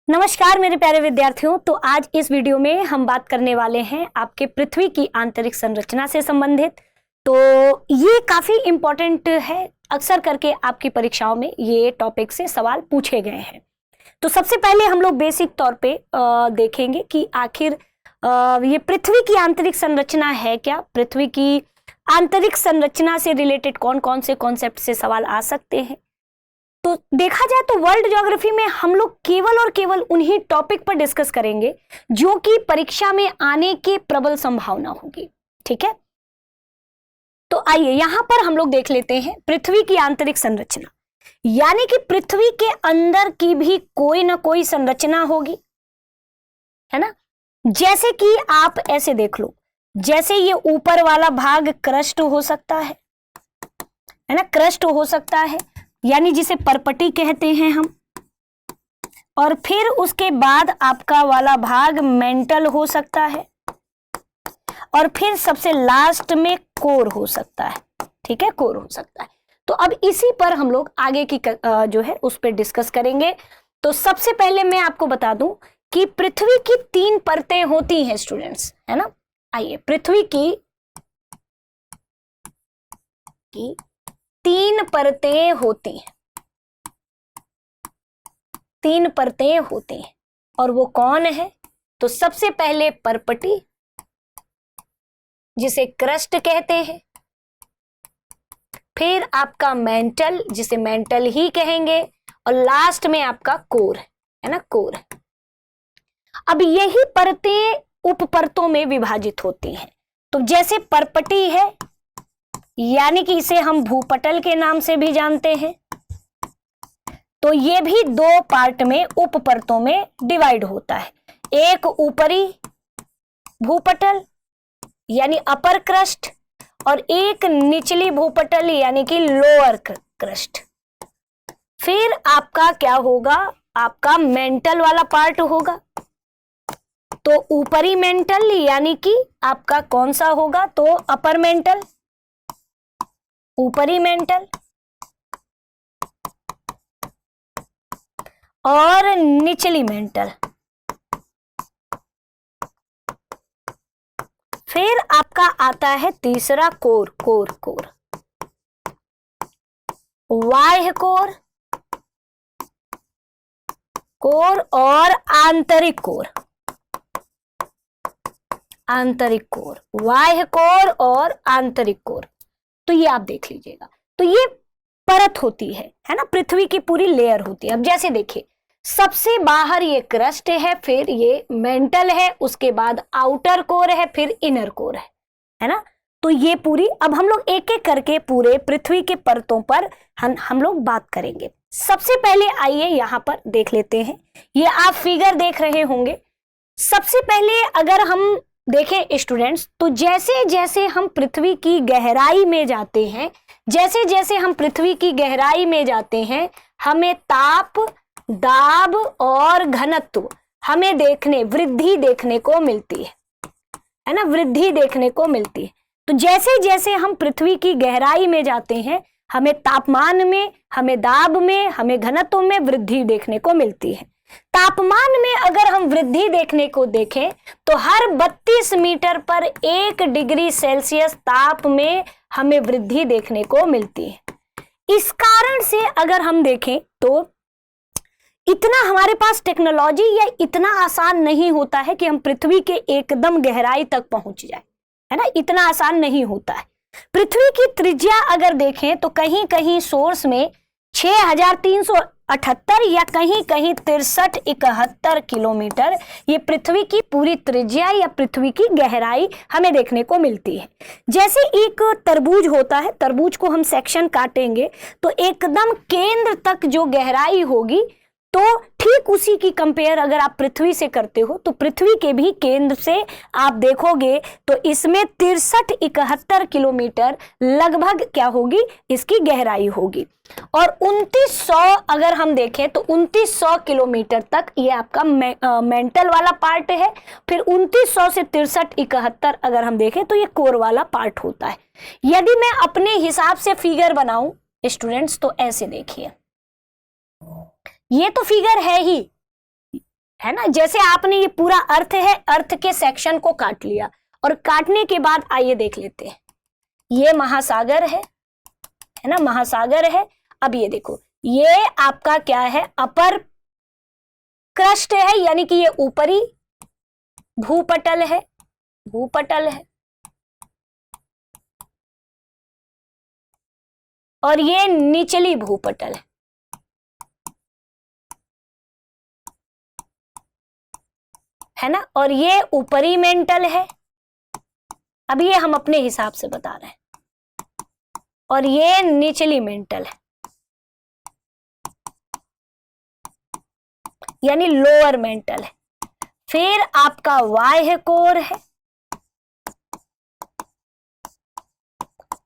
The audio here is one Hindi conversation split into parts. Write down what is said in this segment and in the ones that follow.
नमस्कार मेरे प्यारे विद्यार्थियों। तो आज इस वीडियो में हम बात करने वाले हैं आपके पृथ्वी की आंतरिक संरचना से संबंधित। तो ये काफी इंपॉर्टेंट है, अक्सर करके आपकी परीक्षाओं में ये टॉपिक से सवाल पूछे गए हैं। तो सबसे पहले हम लोग बेसिक तौर पे देखेंगे कि आखिर ये पृथ्वी की आंतरिक संरचना है क्या, पृथ्वी की आंतरिक संरचना से रिलेटेड कौन कौन से कॉन्सेप्ट से सवाल आ सकते हैं। तो देखा जाए तो वर्ल्ड ज्योग्राफी में हम लोग केवल और केवल उन्हीं टॉपिक पर डिस्कस करेंगे जो कि परीक्षा में आने की प्रबल संभावना होगी। ठीक है, तो आइए यहां पर हम लोग देख लेते हैं पृथ्वी की आंतरिक संरचना, यानी कि पृथ्वी के अंदर की भी कोई ना कोई संरचना होगी, है ना। जैसे कि आप ऐसे देख लो, जैसे ये ऊपर वाला भाग क्रस्ट हो सकता है ना, क्रस्ट हो सकता है यानी जिसे परपटी कहते हैं हम, और फिर उसके बाद आपका वाला भाग मेंटल हो सकता है, और फिर सबसे लास्ट में कोर हो सकता है। ठीक है, कोर हो सकता है। तो अब इसी पर हम लोग आगे की जो है उस पर डिस्कस करेंगे। तो सबसे पहले मैं आपको बता दूं कि पृथ्वी की 3 परतें होती हैं स्टूडेंट्स, है ना। आइए, पृथ्वी की 3 परतें होती हैं, 3 परतें होती हैं, और वो कौन है। तो सबसे पहले परपटी जिसे क्रस्ट कहते हैं, फिर आपका मेंटल जिसे मेंटल ही कहेंगे, और लास्ट में आपका कोर है ना, कोर। अब यही परतें उप परतों में विभाजित होती हैं। तो जैसे परपटी है, यानी कि इसे हम भूपटल के नाम से भी जानते हैं, तो ये भी 2 पार्ट में उप परतों में डिवाइड होता है। एक ऊपरी भूपटल यानी अपर क्रस्ट, और एक निचली भूपटल यानी कि लोअर क्रस्ट। फिर आपका क्या होगा, आपका मेंटल वाला पार्ट होगा। तो ऊपरी मेंटल यानी कि आपका कौन सा होगा, तो अपर मेंटल, ऊपरी मेंटल, और निचली मेंटल। फिर आपका आता है तीसरा कोर, कोर कोर, बाह्य कोर, कोर और आंतरिक कोर, आंतरिक कोर, बाह्य कोर और आंतरिक कोर। तो ये आप देख लीजिएगा। तो ये परत होती है ना, पृथ्वी की पूरी लेयर होती है। अब जैसे देखिए, सबसे बाहर ये क्रस्ट है, फिर ये मेंटल है, उसके बाद आउटर कोर है, फिर इनर कोर है ना। तो ये पूरी, अब हम लोग एक एक करके पूरे पृथ्वी के परतों पर हम लोग बात करेंगे। सबसे पहले आइए यहां पर देख लेते हैं, ये आप फिगर देख रहे होंगे। सबसे पहले अगर हम देखें स्टूडेंट्स, तो जैसे जैसे हम पृथ्वी की गहराई में जाते हैं, जैसे जैसे हम पृथ्वी की गहराई में जाते हैं, हमें ताप, दाब और घनत्व हमें वृद्धि देखने को मिलती है ना, वृद्धि देखने को मिलती है। तो जैसे जैसे हम पृथ्वी की गहराई में जाते हैं, हमें तापमान में, हमें दाब में, हमें घनत्व में वृद्धि देखने को मिलती है। तापमान में अगर हम वृद्धि देखने को देखें तो हर 32 मीटर पर 1 डिग्री सेल्सियस ताप में हमें वृद्धि देखने को मिलती है। इस कारण से अगर हम देखें तो इतना हमारे पास टेक्नोलॉजी या इतना आसान नहीं होता है कि हम पृथ्वी के एकदम गहराई तक पहुंच जाए, है ना, इतना आसान नहीं होता है। पृथ्वी की त्रिज्या अगर देखें तो कहीं कहीं सोर्स में 6378 या कहीं कहीं 6371 किलोमीटर ये पृथ्वी की पूरी त्रिज्या या पृथ्वी की गहराई हमें देखने को मिलती है। जैसे एक तरबूज होता है, तरबूज को हम सेक्शन काटेंगे तो एकदम केंद्र तक जो गहराई होगी, तो ठीक उसी की कंपेयर अगर आप पृथ्वी से करते हो तो पृथ्वी के भी केंद्र से आप देखोगे तो इसमें 6371 किलोमीटर लगभग क्या होगी, इसकी गहराई होगी। और 2900 अगर हम देखें तो 2900 किलोमीटर तक ये आपका मेंटल वाला पार्ट है। फिर 2900 से 6371 अगर हम देखें तो ये कोर वाला पार्ट होता है। यदि मैं अपने हिसाब से फिगर बनाऊं स्टूडेंट्स, तो ऐसे देखिए, ये तो फिगर है ही, है ना। जैसे आपने ये पूरा अर्थ है, अर्थ के सेक्शन को काट लिया और काटने के बाद आइए देख लेते हैं, ये महासागर है ना, महासागर है। अब ये देखो, ये आपका क्या है, अपर क्रस्ट है, यानी कि ये ऊपरी भूपटल है, भूपटल है। और ये निचली भूपटल है ना। और ये ऊपरी मेंटल है, अब ये हम अपने हिसाब से बता रहे हैं। और ये निचली मेंटल है, यानी लोअर मेंटल है। फिर आपका बाह्य कोर है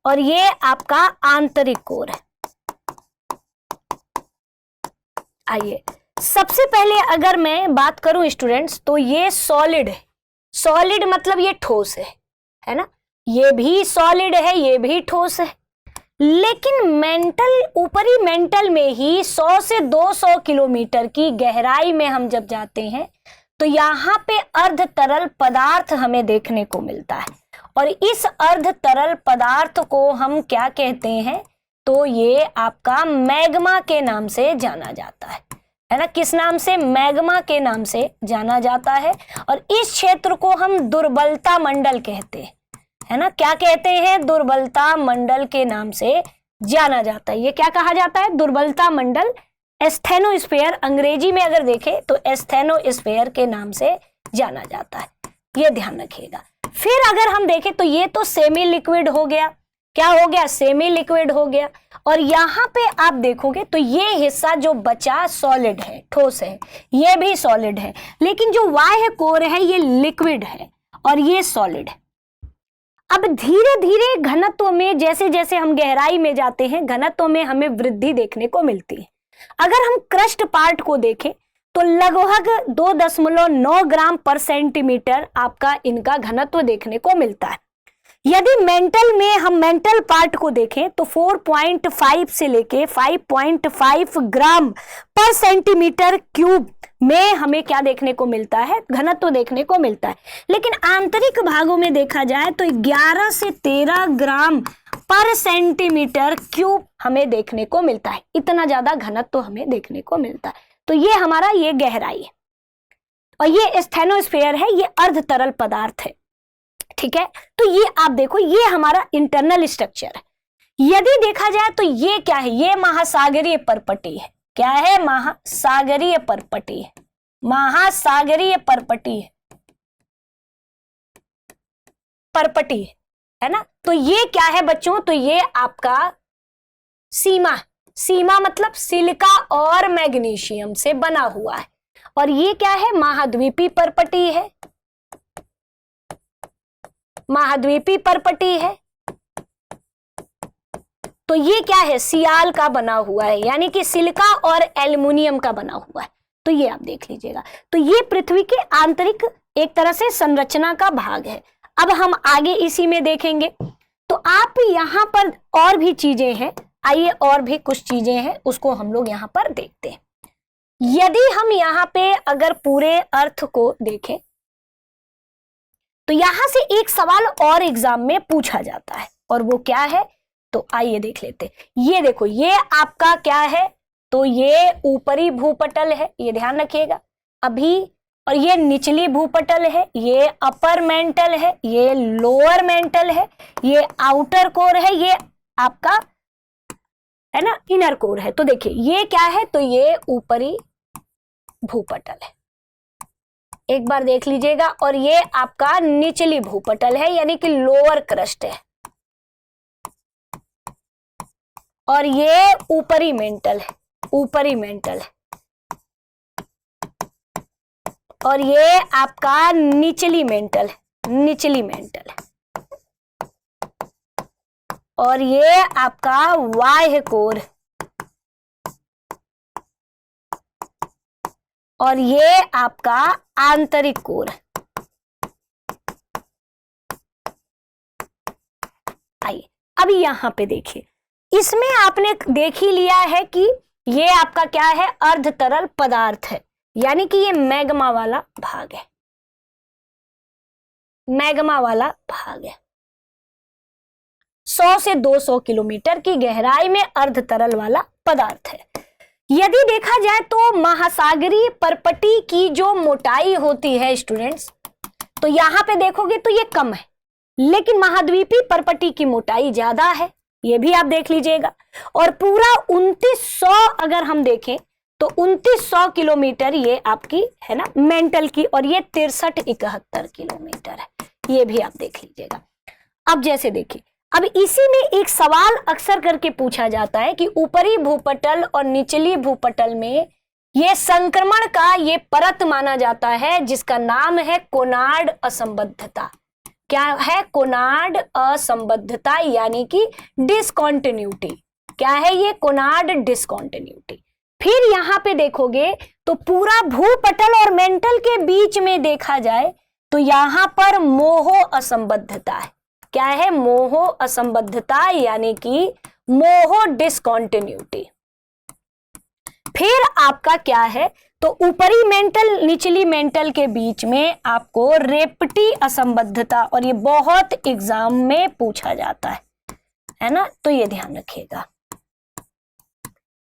और ये आपका आंतरिक कोर है। आइए सबसे पहले अगर मैं बात करूं स्टूडेंट्स, तो ये सॉलिड है। सॉलिड मतलब ये ठोस है ना, ये भी सॉलिड है, ये भी ठोस है। लेकिन मेंटल, ऊपरी मेंटल में ही 100 से 200 किलोमीटर की गहराई में हम जब जाते हैं तो यहाँ पे अर्ध तरल पदार्थ हमें देखने को मिलता है। और इस अर्ध तरल पदार्थ को हम क्या कहते हैं, तो ये आपका मैग्मा के नाम से जाना जाता है ना। किस नाम से? मैग्मा के नाम से जाना जाता है। और इस क्षेत्र को हम दुर्बलता मंडल कहते हैं, है ना। क्या कहते हैं? दुर्बलता मंडल के नाम से जाना जाता है। ये क्या कहा जाता है? दुर्बलता मंडल, एस्थेनोस्फीयर अंग्रेजी में अगर देखें तो एस्थेनोस्फीयर के नाम से जाना जाता है, ये ध्यान रखिएगा। फिर अगर हम देखें तो ये तो सेमी लिक्विड हो गया। क्या हो गया? सेमी लिक्विड हो गया। और यहाँ पे आप देखोगे तो ये हिस्सा जो बचा सॉलिड है, ठोस है, ये भी सॉलिड है। लेकिन जो बाह्य कोर है ये लिक्विड है और ये सॉलिड है। अब धीरे धीरे घनत्व में, जैसे जैसे हम गहराई में जाते हैं, घनत्व में हमें वृद्धि देखने को मिलती है। अगर हम क्रस्ट पार्ट को देखें तो लगभग 2.9 ग्राम पर सेंटीमीटर आपका इनका घनत्व देखने को मिलता है। यदि मेंटल में हम मेंटल पार्ट को देखें तो 4.5 से लेके 5.5 ग्राम पर सेंटीमीटर क्यूब में हमें क्या देखने को मिलता है? घनत्व देखने को मिलता है। लेकिन आंतरिक भागों में देखा जाए तो 11 से 13 ग्राम पर सेंटीमीटर क्यूब हमें देखने को मिलता है। इतना ज्यादा घनत्व हमें देखने को मिलता है। तो ये हमारा ये गहराई है और ये एस्थेनोस्फीयर है, ये अर्ध तरल पदार्थ है, ठीक है। तो ये आप देखो, ये हमारा इंटरनल स्ट्रक्चर है। यदि देखा जाए तो ये क्या है? ये महासागरीय परपटी है। क्या है? महासागरीय परपटी है, महासागरीय परपटी है, परपटी है ना। तो ये क्या है बच्चों? तो ये आपका सीमा, सीमा मतलब सिलिका और मैग्नीशियम से बना हुआ है। और ये क्या है? महाद्वीपीय परपटी है, महाद्वीपीय परपटी है। तो ये क्या है? सियाल का बना हुआ है, यानी कि सिलिका और एल्युमिनियम का बना हुआ है। तो ये आप देख लीजिएगा। तो ये पृथ्वी के आंतरिक एक तरह से संरचना का भाग है। अब हम आगे इसी में देखेंगे तो आप यहां पर और भी चीजें हैं, आइए और भी कुछ चीजें हैं उसको हम लोग यहां पर देखते हैं। यदि हम यहां पे अगर पूरे अर्थ को देखें तो यहां से एक सवाल और एग्जाम में पूछा जाता है और वो क्या है? तो आइए देख लेते हैं। ये देखो, ये आपका क्या है? तो ये ऊपरी भूपटल है, ये ध्यान रखिएगा अभी। और ये निचली भूपटल है, ये अपर मेंटल है, ये लोअर मेंटल है, ये आउटर कोर है, ये आपका है ना इनर कोर है। तो देखिए ये क्या है? तो ये ऊपरी भूपटल है, एक बार देख लीजिएगा। और ये आपका निचली भूपटल है, यानी कि लोअर क्रस्ट है। और ये ऊपरी मेंटल है, ऊपरी मेंटल है। और ये आपका निचली मेंटल है, निचली मेंटल है। और ये आपका बाह्य कोर, और ये आपका आंतरिक कोर। आइए अभी यहां पे देखिए, इसमें आपने देख ही लिया है कि ये आपका क्या है? अर्ध तरल पदार्थ है। यानी कि ये मैग्मा वाला भाग है, मैग्मा वाला भाग है। 100 से 200 किलोमीटर की गहराई में अर्ध तरल वाला पदार्थ है। यदि देखा जाए तो महासागरीय परपटी की जो मोटाई होती है स्टूडेंट्स, तो यहां पे देखोगे तो ये कम है, लेकिन महाद्वीपीय परपटी की मोटाई ज्यादा है, ये भी आप देख लीजिएगा। और पूरा 2900 अगर हम देखें तो 2900 किलोमीटर ये आपकी है ना मेंटल की, और ये 6371 किलोमीटर है, ये भी आप देख लीजिएगा। अब जैसे देखिए, अब इसी में एक सवाल अक्सर करके पूछा जाता है कि ऊपरी भूपटल और निचली भूपटल में ये संक्रमण का ये परत माना जाता है जिसका नाम है कोनार्ड असंबद्धता। क्या है? कोनार्ड असंबद्धता, यानी कि डिसकॉन्टिन्यूटी। क्या है ये? Konrad discontinuity. फिर यहां पे देखोगे तो पूरा भूपटल और मेंटल के बीच में देखा जाए तो यहां पर मोहो असंबद्धता है। क्या है? मोहो असंबद्धता, यानी कि मोहो डिसकॉन्टिन्यूटी। फिर आपका क्या है? तो ऊपरी मेंटल निचली मेंटल के बीच में आपको रेप्टी असंबद्धता, और ये बहुत एग्जाम में पूछा जाता है ना, तो ये ध्यान रखिएगा।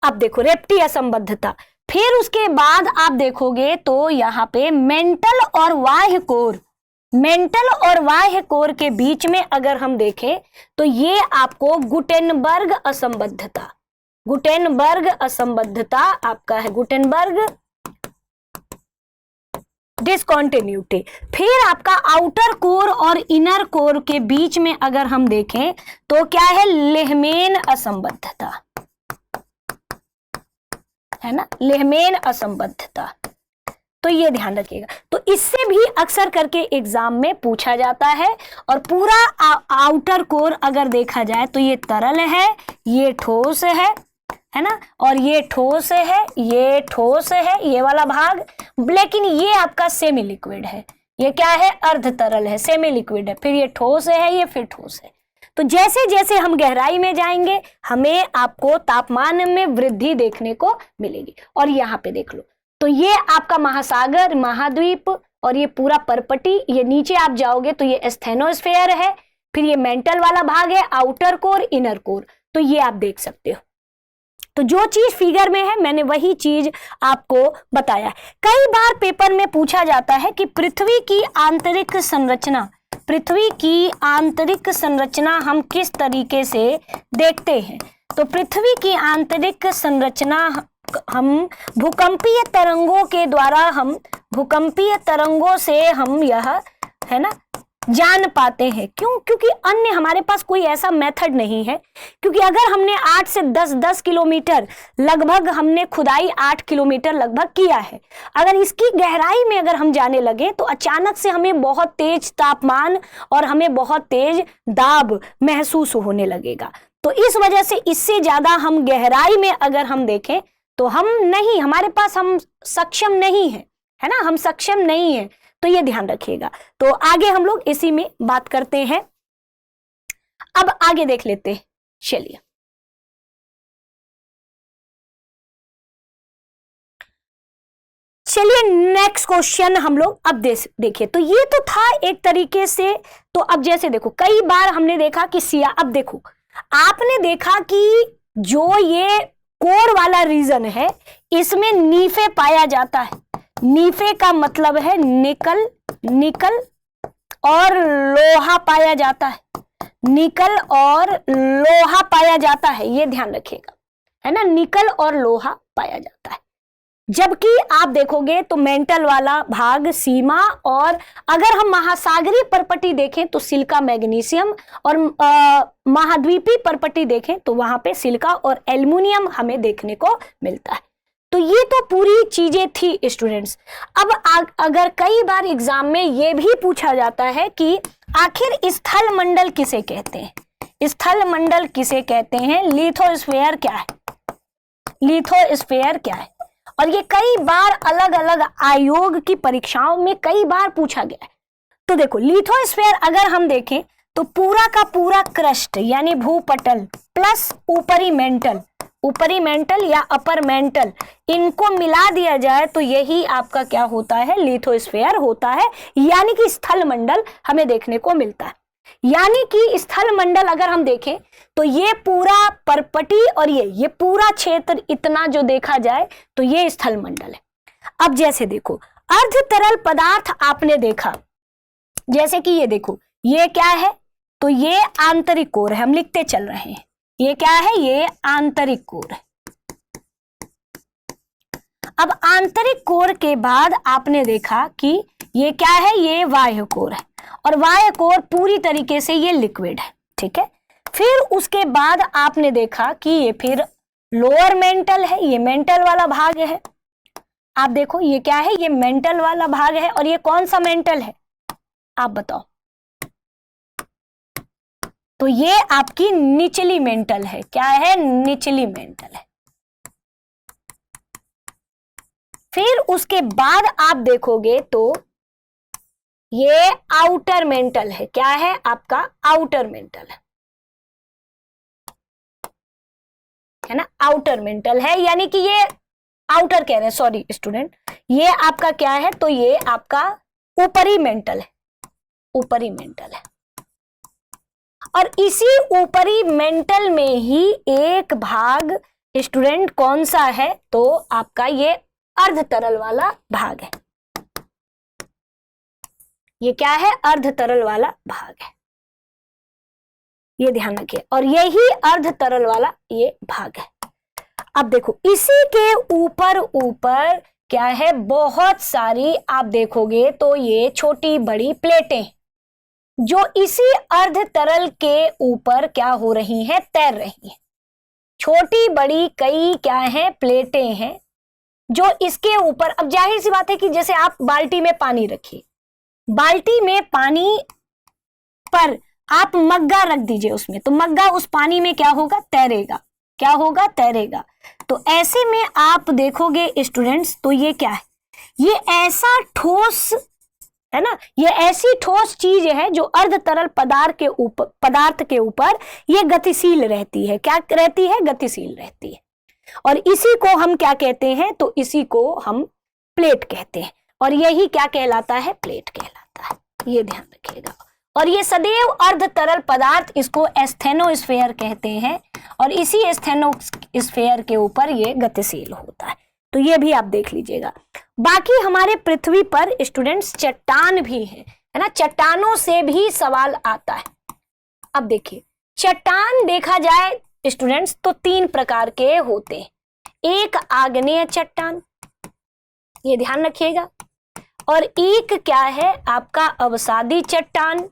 अब देखो रेप्टी असंबद्धता, फिर उसके बाद आप देखोगे तो यहां पे मेंटल और बाह्य कोर, मेंटल और बाह्य कोर के बीच में अगर हम देखें तो ये आपको गुटेनबर्ग असंबद्धता, गुटेनबर्ग असंबद्धता आपका है, गुटेनबर्ग डिसकॉन्टिन्यूटी। फिर आपका आउटर कोर और इनर कोर के बीच में अगर हम देखें तो क्या है? लेहमेन असंबद्धता, है ना, लेहमेन असंबद्धता। तो ये ध्यान रखिएगा। तो इससे भी अक्सर करके एग्जाम में पूछा जाता है। और पूरा आउटर कोर अगर देखा जाए तो ये तरल है, ये ठोस है ना, और ये ठोस है, ये ठोस है, ये वाला भाग, लेकिन ये आपका सेमी लिक्विड है। ये क्या है? अर्ध तरल है, सेमी लिक्विड है। फिर ये ठोस है, ये फिर ठोस है। तो जैसे जैसे हम गहराई में जाएंगे हमें आपको तापमान में वृद्धि देखने को मिलेगी। और यहाँ पे देख लो, तो ये आपका महासागर, महाद्वीप, और ये पूरा परपटी, ये नीचे आप जाओगे तो ये स्टेनोस्फेयर है, फिर ये मेंटल वाला भाग है, आउटर कोर, इनर कोर। तो ये आप देख सकते हो। तो जो चीज फिगर में है मैंने वही चीज आपको बताया। कई बार पेपर में पूछा जाता है कि पृथ्वी की आंतरिक संरचना, पृथ्वी की आंतरिक संरचना हम किस तरीके से देखते हैं। तो पृथ्वी की आंतरिक संरचना हम भूकंपीय तरंगों के द्वारा, हम भूकंपीय तरंगों से हम यह है ना जान पाते हैं। क्यों? क्योंकि अन्य हमारे पास कोई ऐसा मेथड नहीं है। क्योंकि अगर हमने 8 से 10 किलोमीटर लगभग हमने खुदाई 8 किलोमीटर लगभग किया है, अगर इसकी गहराई में अगर हम जाने लगे तो अचानक से हमें बहुत तेज तापमान और हमें बहुत तेज दाब महसूस होने लगेगा। तो इस वजह से इससे ज्यादा हम गहराई में अगर हम देखें तो हम नहीं, हमारे पास हम सक्षम नहीं है ना, हम सक्षम नहीं है। तो ये ध्यान रखिएगा। तो आगे हम लोग इसी में बात करते हैं। अब आगे देख लेते हैं, चलिए। चलिए नेक्स्ट क्वेश्चन हम लोग अब देखिए। तो ये तो था एक तरीके से। तो अब जैसे देखो, कई बार हमने देखा कि अब देखो, आपने देखा कि जो ये कोर वाला रीजन है इसमें नीफे पाया जाता है। नीफे का मतलब है निकल, निकल और लोहा पाया जाता है, निकल और लोहा पाया जाता है, ये ध्यान रखिएगा, है ना, निकल और लोहा पाया जाता है। जबकि आप देखोगे तो मेंटल वाला भाग सीमा, और अगर हम महासागरीय परपटी देखें तो सिलिका, मैग्नीशियम, और महाद्वीपीय परपटी देखें तो वहां पे सिलिका और एल्युमिनियम हमें देखने को मिलता है। तो ये तो पूरी चीजें थी स्टूडेंट्स। अब अगर कई बार एग्जाम में ये भी पूछा जाता है कि आखिर स्थल मंडल किसे कहते हैं, स्थल मंडल किसे कहते हैं, लिथोस्फीयर क्या है, लिथोस्फीयर क्या है। और ये कई बार अलग अलग आयोग की परीक्षाओं में कई बार पूछा गया है। तो देखो, लिथोस्फीयर अगर हम देखें तो पूरा का पूरा क्रस्ट यानी भूपटल प्लस ऊपरी मेंटल ऊपरी मेंटल या अपर मेंटल, इनको मिला दिया जाए तो यही आपका क्या होता है, लिथोस्फीयर होता है, यानी कि स्थल मंडल हमें देखने को मिलता है। यानी कि स्थल मंडल अगर हम देखें तो ये पूरा परपटी और ये पूरा क्षेत्र इतना जो देखा जाए तो ये स्थल मंडल है। अब जैसे देखो अर्ध तरल पदार्थ आपने देखा, जैसे कि ये देखो ये क्या है, तो ये आंतरिक कोर है, हम लिखते चल रहे हैं, ये क्या है, ये आंतरिक कोर है। अब आंतरिक कोर के बाद आपने देखा कि ये क्या है, ये बाह्य कोर है, और बाह्य कोर पूरी तरीके से ये लिक्विड है, ठीक है। फिर उसके बाद आपने देखा कि ये फिर लोअर मेंटल है, ये मेंटल वाला भाग है। आप देखो ये क्या है, ये मेंटल वाला भाग है, और ये कौन सा मेंटल है आप बताओ, तो ये आपकी निचली मेंटल है। क्या है, निचली मेंटल है। फिर उसके बाद आप देखोगे तो ये आउटर मेंटल है। क्या है आपका, आउटर मेंटल है ना, आउटर मेंटल है, यानी कि ये आउटर कह रहे हैं, सॉरी स्टूडेंट, ये आपका क्या है, तो ये आपका ऊपरी मेंटल है, ऊपरी मेंटल है। और इसी ऊपरी मेंटल में ही एक भाग स्टूडेंट कौन सा है, तो आपका ये अर्ध तरल वाला भाग है। ये क्या है, अर्ध तरल वाला भाग है, ये ध्यान रखिए, और यही अर्ध तरल वाला ये भाग है। अब देखो इसी के ऊपर ऊपर क्या है, बहुत सारी आप देखोगे तो ये छोटी बड़ी प्लेटें जो इसी अर्ध तरल के ऊपर क्या हो रही हैं, तैर रही हैं। छोटी बड़ी कई क्या है, प्लेटें हैं जो इसके ऊपर, अब जाहिर सी बात है कि जैसे आप बाल्टी में पानी रखिए, बाल्टी में पानी पर आप मग्गा रख दीजिए उसमें, तो मग्गा उस पानी में क्या होगा, तैरेगा। क्या होगा, तैरेगा। तो ऐसे में आप देखोगे स्टूडेंट्स, तो ये क्या है, ये ऐसा ठोस है ना, ये ऐसी ठोस चीज है जो अर्ध तरल पदार्थ के ऊपर ये गतिशील रहती है। क्या रहती है, गतिशील रहती है। और इसी को हम क्या कहते हैं, तो इसी को हम प्लेट कहते हैं, और यही क्या कहलाता है, प्लेट कहलाता है, ये ध्यान रखिएगा। और ये सदैव अर्ध तरल पदार्थ, इसको एस्थेनोस्फेयर कहते हैं, और इसी एस्थेनोस्फेयर के ऊपर ये गतिशील होता है। तो ये भी आप देख लीजिएगा। बाकी हमारे पृथ्वी पर स्टूडेंट्स चट्टान भी है ना, चट्टानों से भी सवाल आता है। अब देखिए चट्टान देखा जाए स्टूडेंट्स तो 3 प्रकार के होते हैं। एक आग्नेय चट्टान, ये ध्यान रखिएगा, और एक क्या है आपका अवसादी चट्टान,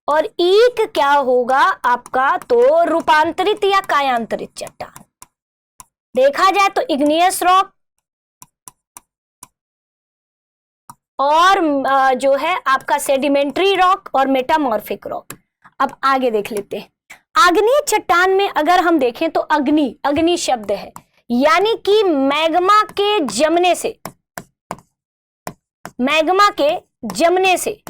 और एक क्या होगा आपका तो रूपांतरित या कायांतरित चट्टान। देखा जाए तो इग्नियस रॉक और जो है आपका सेडिमेंट्री रॉक और मेटामॉर्फिक रॉक। अब आगे देख लेते हैं। आग्नेय चट्टान में अगर हम देखें तो अग्नि, अग्नि शब्द है, यानी कि मैग्मा के जमने से, मैग्मा के जमने से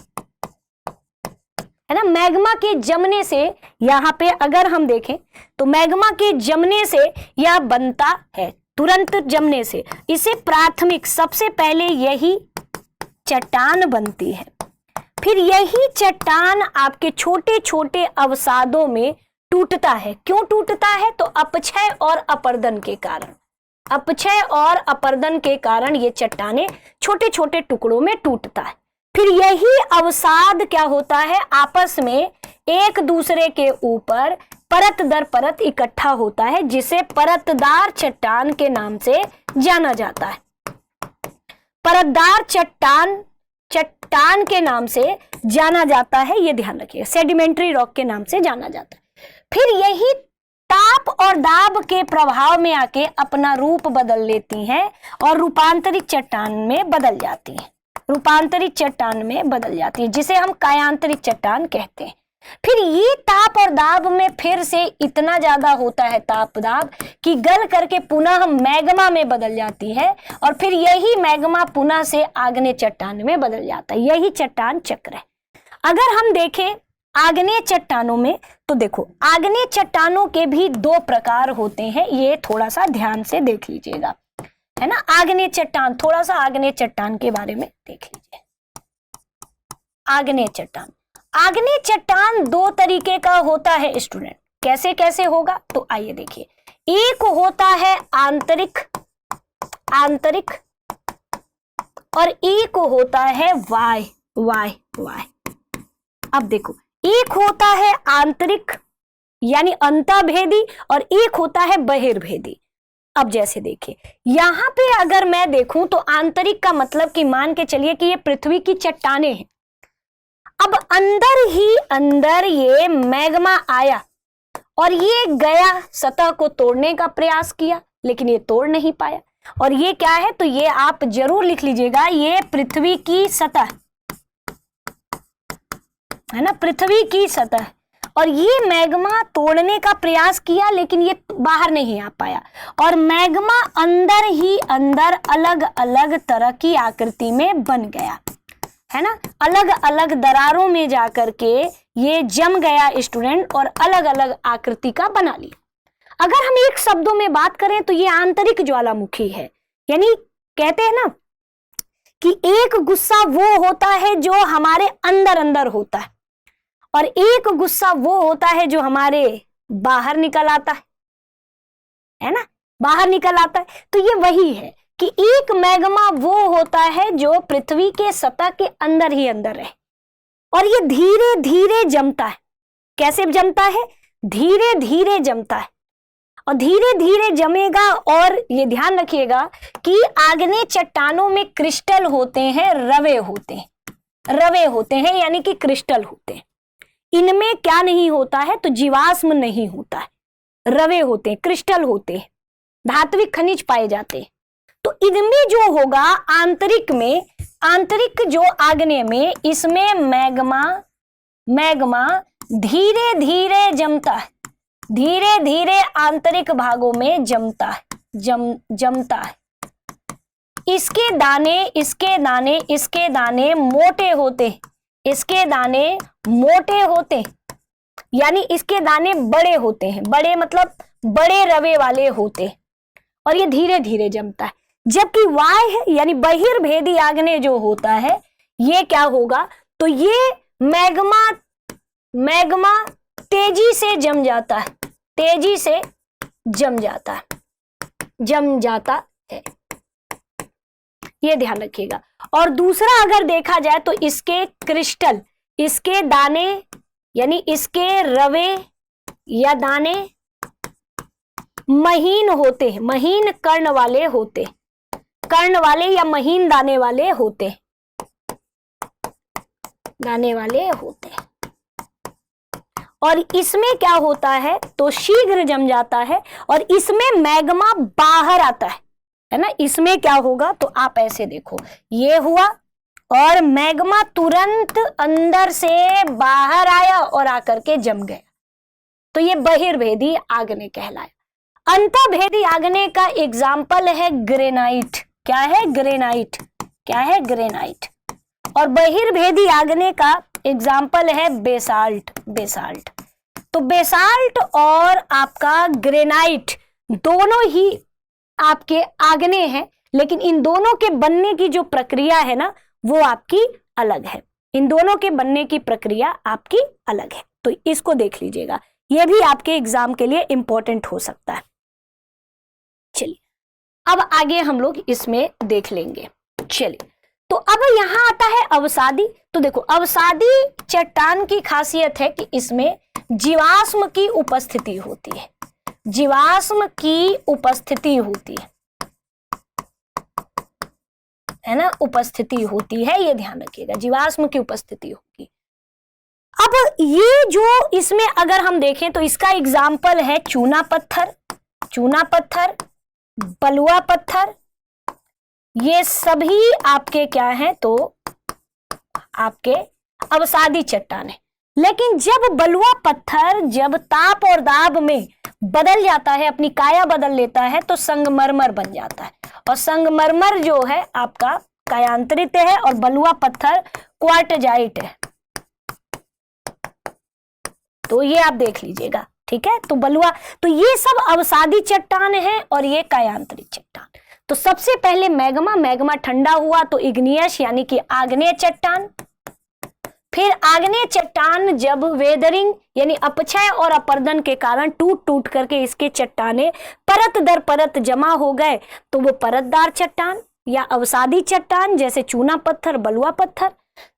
है ना, मैग्मा के जमने से यहां पे अगर हम देखें तो मैग्मा के जमने से यह बनता है, तुरंत जमने से इसे प्राथमिक, सबसे पहले यही चट्टान बनती है। फिर यही चट्टान आपके छोटे छोटे अवसादों में टूटता है। क्यों टूटता है, तो अपक्षय और अपर्दन के कारण, अपक्षय और अपर्दन के कारण ये चट्टानें छोटे छोटे टुकड़ों में टूटता है। फिर यही अवसाद क्या होता है, आपस में एक दूसरे के ऊपर परत दर परत इकट्ठा होता है, जिसे परतदार चट्टान के नाम से जाना जाता है। परतदार चट्टान चट्टान के नाम से जाना जाता है, ये ध्यान रखिएगा। सेडिमेंट्री रॉक के नाम से जाना जाता है। फिर यही ताप और दाब के प्रभाव में आके अपना रूप बदल लेती हैं और रूपांतरित चट्टान में बदल जाती हैं, रूपांतरित चट्टान में बदल जाती है, जिसे हम कायांतरित चट्टान कहते हैं। फिर ये ताप और दाब में फिर से इतना ज्यादा होता है ताप दाब कि गल करके पुनः मैग्मा में बदल जाती है, और फिर यही मैग्मा पुनः से आग्नेय चट्टान में बदल जाता है। यही चट्टान चक्र है। अगर हम देखें आग्नेय चट्टानों में, तो देखो आग्नेय चट्टानों के भी दो प्रकार होते हैं, ये थोड़ा सा ध्यान से देख लीजिएगा, है ना। आग्नेय चट्टान, थोड़ा सा आग्नेय चट्टान के बारे में देख लीजिए। आग्नेय चट्टान, आग्नेय चट्टान दो तरीके का होता है स्टूडेंट। कैसे कैसे होगा, तो आइए देखिए। एक होता है आंतरिक, आंतरिक, और एक होता है बाह्य। अब देखो, एक होता है आंतरिक यानी अंतःभेदी, और एक होता है बहिर्भेदी। अब जैसे देखिए यहां पे अगर मैं देखूं तो आंतरिक का मतलब कि मान के चलिए कि ये पृथ्वी की चट्टानें हैं। अब अंदर ही अंदर ये मैग्मा आया और ये गया, सतह को तोड़ने का प्रयास किया, लेकिन ये तोड़ नहीं पाया। और ये क्या है, तो ये आप जरूर लिख लीजिएगा, ये पृथ्वी की सतह है ना, पृथ्वी की सतह। और ये मैग्मा तोड़ने का प्रयास किया, लेकिन ये बाहर नहीं आ पाया, और मैग्मा अंदर ही अंदर अलग अलग तरह की आकृति में बन गया, है ना। अलग अलग दरारों में जाकर के ये जम गया स्टूडेंट, और अलग अलग आकृति का बना लिया। अगर हम एक शब्दों में बात करें तो ये आंतरिक ज्वालामुखी है। यानी कहते हैं ना कि एक गुस्सा वो होता है जो हमारे अंदर अंदर होता है, और एक गुस्सा वो होता है जो हमारे बाहर निकल आता है ना, बाहर निकल आता है। तो ये वही है कि एक मैग्मा वो होता है जो पृथ्वी के सतह के अंदर ही अंदर है, और ये धीरे धीरे जमता है। कैसे जमता है, धीरे धीरे जमता है, और धीरे धीरे जमेगा। और ये ध्यान रखिएगा कि आग्नेय चट्टानों में क्रिस्टल होते हैं, रवे होते हैं, रवे होते हैं यानी कि क्रिस्टल होते हैं। इनमें क्या नहीं होता है, तो जीवाश्म नहीं होता है, रवे होते हैं, क्रिस्टल होते हैं, धात्विक खनिज पाए जाते हैं। तो इनमें जो होगा आंतरिक में, आंतरिक जो आग्नेय में, इसमें मैग्मा धीरे धीरे जमता है, धीरे धीरे आंतरिक भागों में जमता है, जमता है। इसके दाने मोटे होते, इसके दाने मोटे होते, यानी इसके दाने बड़े होते हैं, बड़े मतलब बड़े रवे वाले होते, और ये धीरे धीरे जमता है। जबकि बाह्य यानी बहिर्भेदी आग्नेय जो होता है, ये क्या होगा, तो ये मैग्मा तेजी से जम जाता है, तेजी से जम जाता है, ये ध्यान रखिएगा। और दूसरा अगर देखा जाए तो इसके क्रिस्टल, इसके दाने यानी इसके रवे या दाने महीन होते हैं, महीन कर्ण वाले होते, कर्ण वाले या महीन दाने वाले होते, दाने वाले होते। और इसमें क्या होता है, तो शीघ्र जम जाता है, और इसमें मैग्मा बाहर आता है ना। इसमें क्या होगा, तो आप ऐसे देखो, ये हुआ और मैग्मा तुरंत अंदर से बाहर आया और आकर के जम गया, तो ये बहिर्भेदी आग्नेय कहलाया। अंतःभेदी आग्नेय का एग्जाम्पल है ग्रेनाइट। क्या है, ग्रेनाइट, क्या है, ग्रेनाइट। और बहिर्भेदी आग्नेय का एग्जाम्पल है बेसाल्ट, बेसाल्ट। तो बेसाल्ट और आपका ग्रेनाइट दोनों ही आपके आग्नेय हैं, लेकिन इन दोनों के बनने की जो प्रक्रिया है ना, वो आपकी अलग है। इन दोनों के बनने की प्रक्रिया आपकी अलग है, तो इसको देख लीजिएगा, ये भी आपके एग्जाम के लिए इंपॉर्टेंट हो सकता है। चलिए अब आगे हम लोग इसमें देख लेंगे। चलिए, तो अब यहां आता है अवसादी। तो देखो, अवसादी चट्टान की खासियत है कि इसमें जीवाश्म की उपस्थिति होती है, जीवाश्म की उपस्थिति होती है ना, उपस्थिति होती है, ये ध्यान रखिएगा, जीवाश्म की उपस्थिति होगी। अब ये जो इसमें अगर हम देखें तो इसका एग्जाम्पल है चूना पत्थर, चूना पत्थर, बलुआ पत्थर, ये सभी आपके क्या हैं, तो आपके अवसादी चट्टान है। लेकिन जब बलुआ पत्थर जब ताप और दाब में बदल जाता है, अपनी काया बदल लेता है, तो संगमरमर बन जाता है। और संगमरमर जो है आपका कायांतरित है, और बलुआ पत्थर क्वार्टजाइट है, तो ये आप देख लीजिएगा, ठीक है। तो बलुआ, तो ये सब अवसादी चट्टान है और ये कायांतरित चट्टान। तो सबसे पहले मैग्मा ठंडा हुआ तो इग्नियस यानी कि आग्नेय चट्टान, फिर आग्नेय चट्टान जब वेदरिंग यानी अपक्षय और अपर्दन के कारण टूट टूट करके इसके चट्टाने परत दर परत जमा हो गए तो वो परतदार चट्टान या अवसादी चट्टान, जैसे चूना पत्थर, बलुआ पत्थर।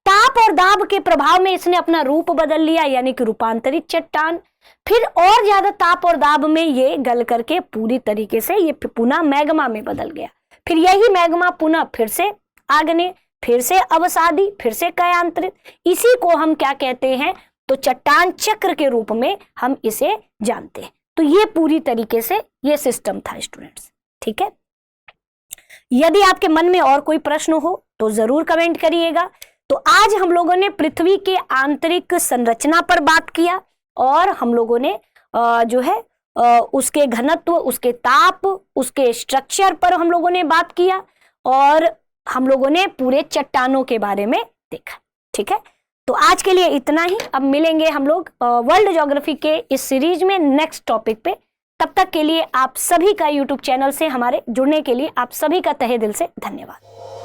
ताप और दाब के प्रभाव में इसने अपना रूप बदल लिया यानी कि रूपांतरित चट्टान। फिर और ज्यादा ताप और दाब में ये गल करके पूरी तरीके से ये पुनः मैग्मा में बदल गया। फिर यही मैग्मा पुनः फिर से आग्नेय, फिर से अवसादी, फिर से कायांतरित। इसी को हम क्या कहते हैं, तो चट्टान चक्र के रूप में हम इसे जानते हैं। तो ये पूरी तरीके से ये सिस्टम था स्टूडेंट्स, ठीक है। यदि आपके मन में और कोई प्रश्न हो तो जरूर कमेंट करिएगा। तो आज हम लोगों ने पृथ्वी के आंतरिक संरचना पर बात किया और हम लोगों ने जो है उसके घनत्व, उसके ताप, उसके स्ट्रक्चर पर हम लोगों ने बात किया और हम लोगों ने पूरे चट्टानों के बारे में देखा, ठीक है। तो आज के लिए इतना ही। अब मिलेंगे हम लोग वर्ल्ड ज्योग्राफी के इस सीरीज में नेक्स्ट टॉपिक पे। तब तक के लिए आप सभी का यूट्यूब चैनल से हमारे जुड़ने के लिए आप सभी का तहे दिल से धन्यवाद।